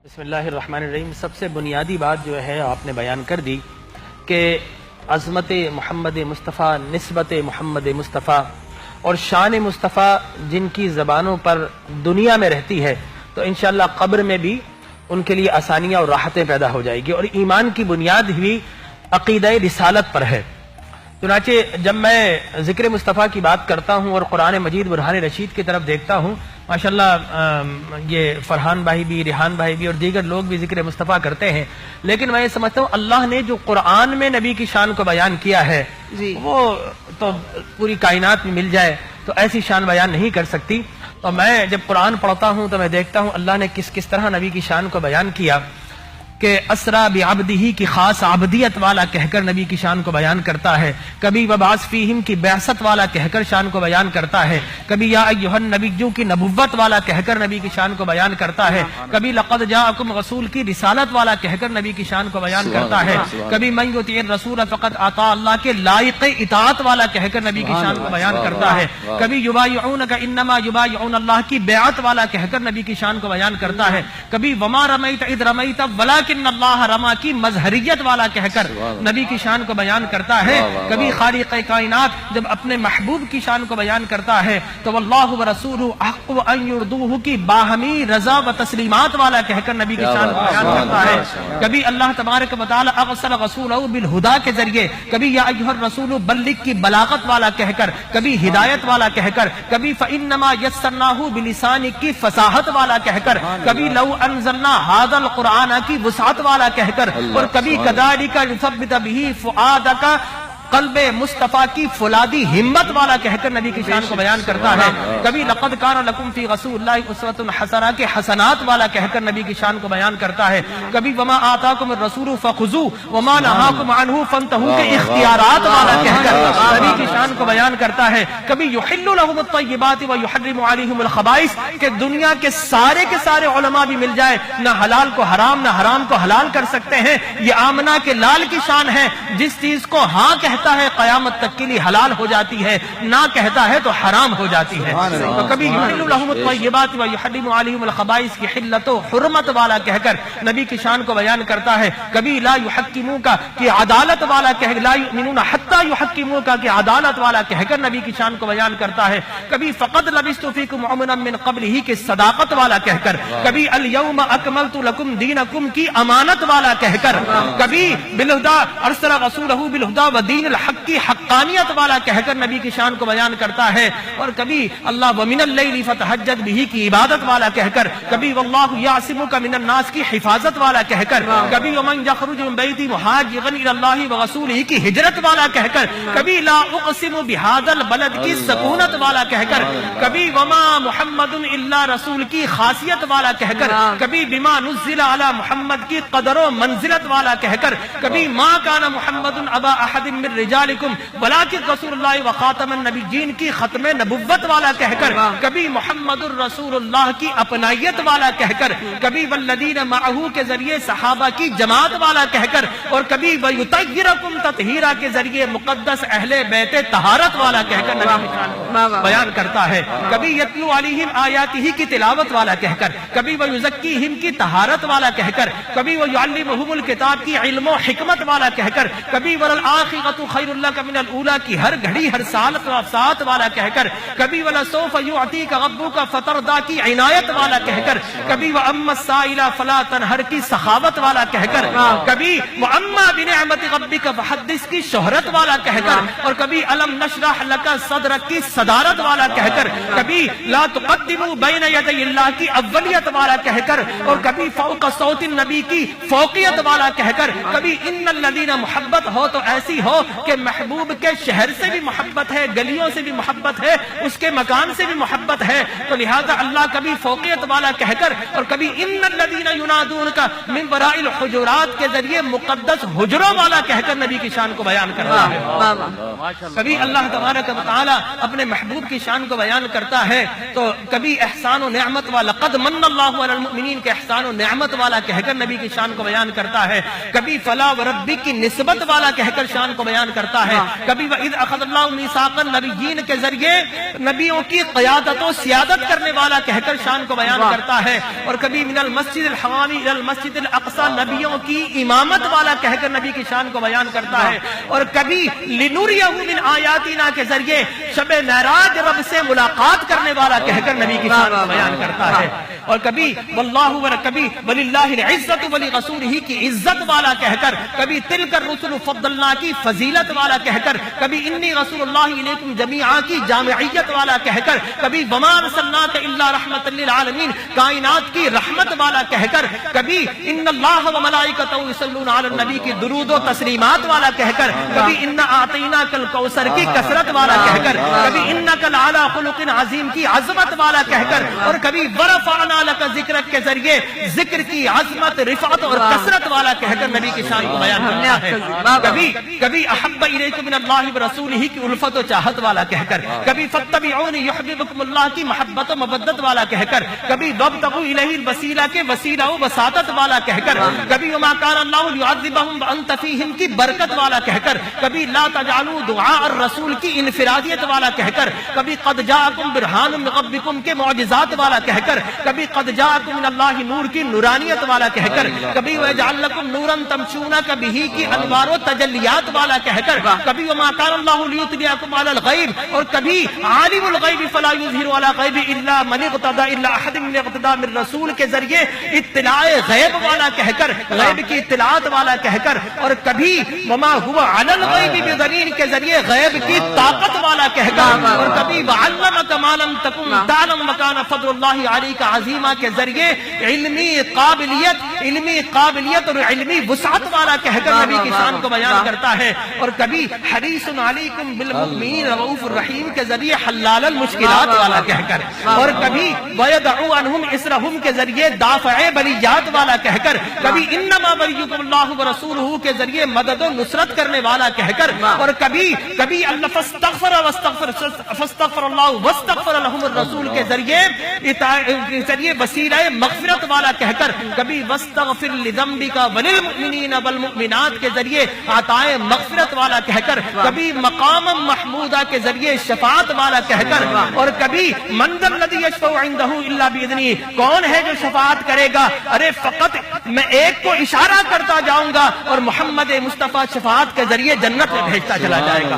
بسم اللہ الرحمن الرحیم۔ سب سے بنیادی بات جو ہے آپ نے بیان کر دی کہ عظمت محمد مصطفیٰ، نسبت محمد مصطفیٰ اور شان مصطفیٰ جن کی زبانوں پر دنیا میں رہتی ہے تو انشاءاللہ قبر میں بھی ان کے لیے آسانیاں اور راحتیں پیدا ہو جائے گی، اور ایمان کی بنیاد بھی عقیدہ رسالت پر ہے۔ چنانچہ جب میں ذکر مصطفیٰ کی بات کرتا ہوں اور قرآن مجید برہان رشید کی طرف دیکھتا ہوں، ماشاءاللہ یہ فرحان بھائی بھی، ریحان بھائی بھی اور دیگر لوگ بھی ذکر مصطفیٰ کرتے ہیں، لیکن میں یہ سمجھتا ہوں اللہ نے جو قرآن میں نبی کی شان کو بیان کیا ہے وہ تو پوری کائنات میں مل جائے تو ایسی شان بیان نہیں کر سکتی۔ تو میں جب قرآن پڑھتا ہوں تو میں دیکھتا ہوں اللہ نے کس کس طرح نبی کی شان کو بیان کیا کہ اسرا بعبدہ کی خاص عبدیت والا کہہ کر نبی کی شان کو بیان کرتا ہے، کبھی وبعث فیہم کی بعثت والا کہہ کر شان کو بیان کرتا ہے، کبھی یا ایھا النبیوں کی نبوت والا کہہ کر نبی کی شان کو بیان کرتا ہے، کبھی لقد جاءکم رسول کی رسالت والا کہہ کر نبی کی شان کو بیان کرتا ہے، کبھی من یطیع الرسول فقد اطاع اللہ کے لائق اطاعت والا کہہ کر نبی کی شان کو بیان کرتا ہے، کبھی یبایعونک انما یبایعون اللہ کی بیعت والا کہہ کر نبی کی شان کو بیان کرتا ہے، کبھی وما رمیت اذ رمیت ولکن اللہ رما کی مظہریت والا کہہ کر نبی کی شان کو بیان کرتا ہے، کبھی خالق کائنات جب اپنے محبوب کی شان کو بیان کرتا ہے تو واللہ ورسولہ احق ان یرضوہ کی باہمی رضا و تسلیمات والا کہہ کر نبی کی شان کو بیان کرتا ہے، کبھی اللہ تبارک و تعالی ارسل رسولہ بالہدی کے ذریعے، کبھی یا ایھا الرسول بلغ کی بلاغت والا کہہ کر، کبھی ہدایت والا کہہ کر، کبھی فانما یسرناہ بلسانک کی فصاحت والا کہہ کر، کبھی لو انزلنا ھذا القرآن کی وسعت والا کہہ کر، اور کبھی کذالک نثبت بہ فؤادک قلب مصطفیٰ کی فولادی ہمت والا کہہ کر نبی کی شان کو بیان کرتا ہے، کبھی لقد کان لکم فی رسول اللہ اسوۃ حسنہ کے حسنات والا کہہ کر نبی کی شان کو بیان کرتا ہے، کبھی وما آتاکم الرسول فخذوہ وما نہاکم عنہ فانتہوا کے اختیارات والا کہہ کر نبی کی شان کو بیان کرتا ہے، کبھی یحل لہم الطیبات ویحرم علیہم الخبائث کہ دنیا کے سارے علماء بھی مل جائے نہ حلال کو حرام نہ حرام کو حلال کر سکتے ہیں، یہ آمنہ کے لال کی شان ہے، جس چیز کو ہاں کہتا ہے قیامت تک کے لیے حلال ہو جاتی ہے، نہ کہتا ہے تو حرام ہو جاتی ہے، تو کبھی یحل لہم الطیبات ویحرم علیہم الخبائث کی حلت و حرمت والا کہہ کر نبی کی شان کو بیان کرتا ہے، کبھی لا یحکموک کی عدالت والا کہہ لا یؤمنون حتی یحکموک کی عدالت والا کہہ کر نبی کی شان کو بیان کرتا ہے، کبھی فقد لبثت فیکم عمرا من قبلہ کی صداقت والا کہہ کر، کبھی الیوم اکملت لکم دینکم کی امانت والا کہہ کر، کبھی بالہدی ارسل رسولہ بالہدی ودین الحق کی حقانیت والا کہہ کر نبی کی شان کو بیان کرتا ہے، اور کبھی اللہ ومن اللیل فتہجد بہ کی عبادت والا کہہ کر، کبھی واللہ یعصمک من الناس کی حفاظت والا کہہ کر، کبھی ومن یخرج من بیتہ مہاجرا الی اللہ ورسولہ کی ہجرت والا کہہ کر، کبھی لا اقسم بہذا البلد کی سکونت والا کہہ کر، کبھی وما محمد الا رسول کی خاصیت والا کہہ کر، کبھی بما نزل علی محمد کی قدر و منزلت والا کہہ کر، کبھی ما کان محمد ابا احد من رجالکم ولکن رسول اللہ وخاتم النبیین کی ختم نبوت والا کہہ کر، کبھی محمد الرسول اللہ کی اپنائیت والا کہہ کر، کبھی والذین معہ کے ذریعے صحابہ کی جماعت والا کہہ کر، اور کبھی ویطہرکم تطہیرا کے ذریعے مقدس اہل بیت طہارت والا کہہ کر نبی کی شان بیان کرتا ہے، کبھی یتلو علیہم آیاتہ کی تلاوت والا کہہ کر، کبھی ویزکیہم کی طہارت والا کہہ کر، کبھی ویعلمہم الکتاب کی علم و حکمت والا کہہ کر، کبھی والآخرۃ خیر لک من الاولی کی ہر گھڑی ہر ساتھ والا کہہ کر، کبھی ولسوف یعطیک ربک فترضی کی عنایت والا کہہ کر، کبھی واما السائل فلا تنہر کی سخاوت والا کہہ کر، کبھی واما بنعمت ربک فحدث کی شہرت والا کہہ کر، اور کبھی الم نشرح لک صدرک کی صدارت والا کہہ کر، کبھی لا تقدموا بین یدی اللہ کی اولیت والا کہہ کر، اور کبھی فوق صوت النبی کی فوقیت والا کہہ کر، کبھی ان الذین محبت ہو تو ایسی ہو کہ محبوب کے شہر سے بھی محبت ہے، گلیوں سے بھی محبت ہے، اس کے مکان سے بھی محبت ہے، تو لہذا اللہ کبھی فوقیت والا کہہ کر، اور کبھی ان الذین ینادونک من وراء الحجرات کے ذریعے مقدس حجروں والا کہہ کر نبی کی شان کو بیان کرتا ہے، کبھی اللہ تبارک و تعالی اپنے محبوب کی شان کو بیان کرتا ہے تو کبھی احسان و نعمت والا لقد من اللہ علی المؤمنین کے احسان و نعمت والا کہہ کر نبی کی شان کو بیان کرتا ہے، کبھی فلا وربک کی نسبت والا کہہ کر شان کو بیان کرتا ہے. کبھی وَإِذْ أَخَذَ اللَّهُ مِيثَاقَ النَّبِيِّينَ کے ذریعے نبیوں کی قیادت و سیادت کرنے والا کہہ کر شان کو بیان کرتا ہے. اور کبھی من المسجد الحرام الى المسجد الاقصى نبیوں کی امامت والا کہہ کر نبی کی شان کو بیان کرتا ہے. اور کبھی لنُرِيَهُ مِنْ آیاتنا کے ذریعے شب معراج رب سے ملاقات کرنے والا کہہ کر نبی کی شان کو بیان کرتا ہے. اور کبھی کبھی وَلِلَّهِ الْعِزَّةُ وَلِرَسُولِهِ کی عزت والا کہہ کر, کبھی تِلْكَ الرُّسُلُ فَضَّلْنَا کی فضیلت والا کہہ کر, کبھی اِنِّي رسول اللہ علیکم جمیعا کی جامعیت والا کہہ کر, کبھی وَمَا أَرْسَلْنَاكَ إِلَّا رَحْمَةً لِلْعَالَمِينَ کائنات کی رحمت والا کہہ کر, کبھی إِنَّ اللَّهَ وَمَلَائِكَتَهُ يُصَلُّونَ عَلَى النَّبِيِّ کی درود و تسلیمات والا کہہ کر, کبھی إِنَّا أَعْطَيْنَاكَ الْكَوْثَرَ کی کثرت والا کہہ کر, کبھی إِنَّكَ لَعَلَىٰ خُلُقٍ عَظِيمٍ کی عظمت والا کہہ کر, اور کبھی وَرَفَعْنَا لَكَ ذِكْرَكَ کے ذریعے ذکر کی عظمت رفعت اور کثرت والا کہہ کر نبی کی شان کو بیان کرتا ہے. کبھی احب الیکم من اللہ ورسولہ کی الفت و چاہت والا کہہ کر, کبھی فاتبعونی یحببکم اللہ کی محبت و مودت والا کہہ کر, کبھی وابتغوا الیہ الوسیلہ کے وسیلہ و وساطت والا کہہ کر, کبھی وما کان اللہ لیعذبہم وانت فیہم کی برکت والا کہہ کر, کبھی لا تجعلوا دعاء الرسول کی انفرادیت والا کہہ کر, کبھی قد جاءکم برہان من ربکم کے معجزات والا کہہ کر, کبھی قد جاءکم من اللہ نور کی نورانیت والا کہہ کر, کبھی وَيَجْعَلْ لَكُمْ نُورًا تَمْشُونَ بِهِ کی انوار و تجلیات والا کہہ کر, کبھی وَمَا كَانَ اللَّهُ لِيُطْلِعَكُمْ عَلَى الْغَيْبِ, اور کبھی عالم الغیب فلا یظہر علی غیب الا من اقتدى الا احد من اقتدى من رسول کے ذریعے اطلاع غیب والا کہہ کر, غیب کی اطلاعات والا کہہ کر, اور کبھی وما هو علی الغیب بضنین کے ذریعے غیب کی طاقت والا کہہ کر, اور کبھی وعلمک ما لم تکن تعلم وکان فضل اللہ علیک عظیما کے ذریعے علمی قابلیت اور علمی وسعت والا کہہ کر نبی کی شان کو بیان کرتا ہے. اور کبھی حریص علیکم بالمؤمنین رؤوف الرحیم کے ذریعے حلال المشکلات والا کہہ کر, اور کبھی وَيَدْعُ عَنْهُمْ إِسْرَهُمْ کے ذریعے دافع بلیات والا کہہ کر, کبھی انما ولیکم اللہ ورسولہ کے ذریعے مدد و نصرت کرنے والا کہہ کر, اور کبھی اللہ فاستغفر اللہ واستغفر لهم الرسول کے ذریعے وسیلہ مغفرت والا کہہ کر, کبھی واستغفر لذنبک وللمؤمنین والمؤمنات کے ذریعے عطائے مغفرت والا کہہ کر, کبھی مقام محمودہ کے ذریعے شفاعت والا کہہ کر, اور کبھی من ذا الذی یشفع عندہ الا باذنہ, کون ہے جو شفاعت کرے گا, ارے فقط میں ایک کو اشارہ کرتا جاؤں گا اور محمد مصطفیٰ شفاعت کے ذریعے جنت میں بھیجتا چلا جائے گا.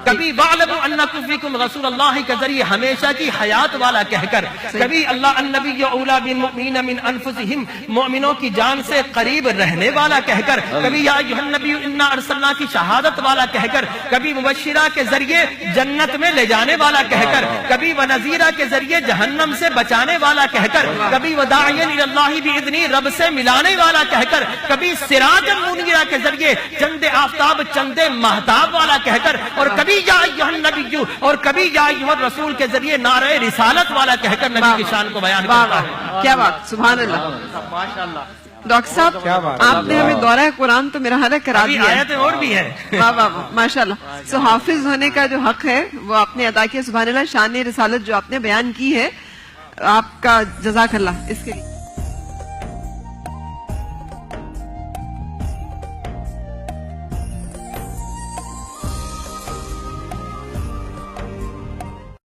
کبھی وَاعْلَمُوا أَنَّكُمْ فِيكُمْ رسول اللہ کے ذریعے ہمیشہ کی حیات والا کہہ کر, کبھی اللہ النبی اولیٰ بالمؤمنین من انفسہم مومنوں کی جان سے قریب رہنے والا کہہ کر, کبھی یا ایھا النبی انا ارسلنا کی شہادت والا کہہ کر, کبھی مبشرہ کے ذریعے جنت میں لے جانے والا کہہ کر, کبھی ونذیرہ کے ذریعے جہنم سے بچانے والا کہہ کر, کبھی وداعیا الی اللہ باذنہ رب سے ملانے والا کہہ کر, کبھی سراجا منیرا کے ذریعے چند آفتاب چند مہتاب والا کہہ کر, اور کبھی یا ایھا النبی اور کبھی یا ایھا الرسول کے ذریعے نعرہ رسالت والا کہہ کر نبی کی شان کو بیان کرتا ہے. کیا بات, سبحان اللہ, ماشاءاللہ. ڈاکٹر صاحب آپ نے ہمیں دورہ قرآن تو میرا حال کرا دیا, آیتیں اور بھی ہیں. واہ واہ ماشاء اللہ. سو حافظ ہونے کا جو حق ہے وہ آپ نے ادا کیا, سبحان اللہ. شان رسالت جو آپ نے بیان کی ہے, آپ کا جزاک اللہ اس کے لیے.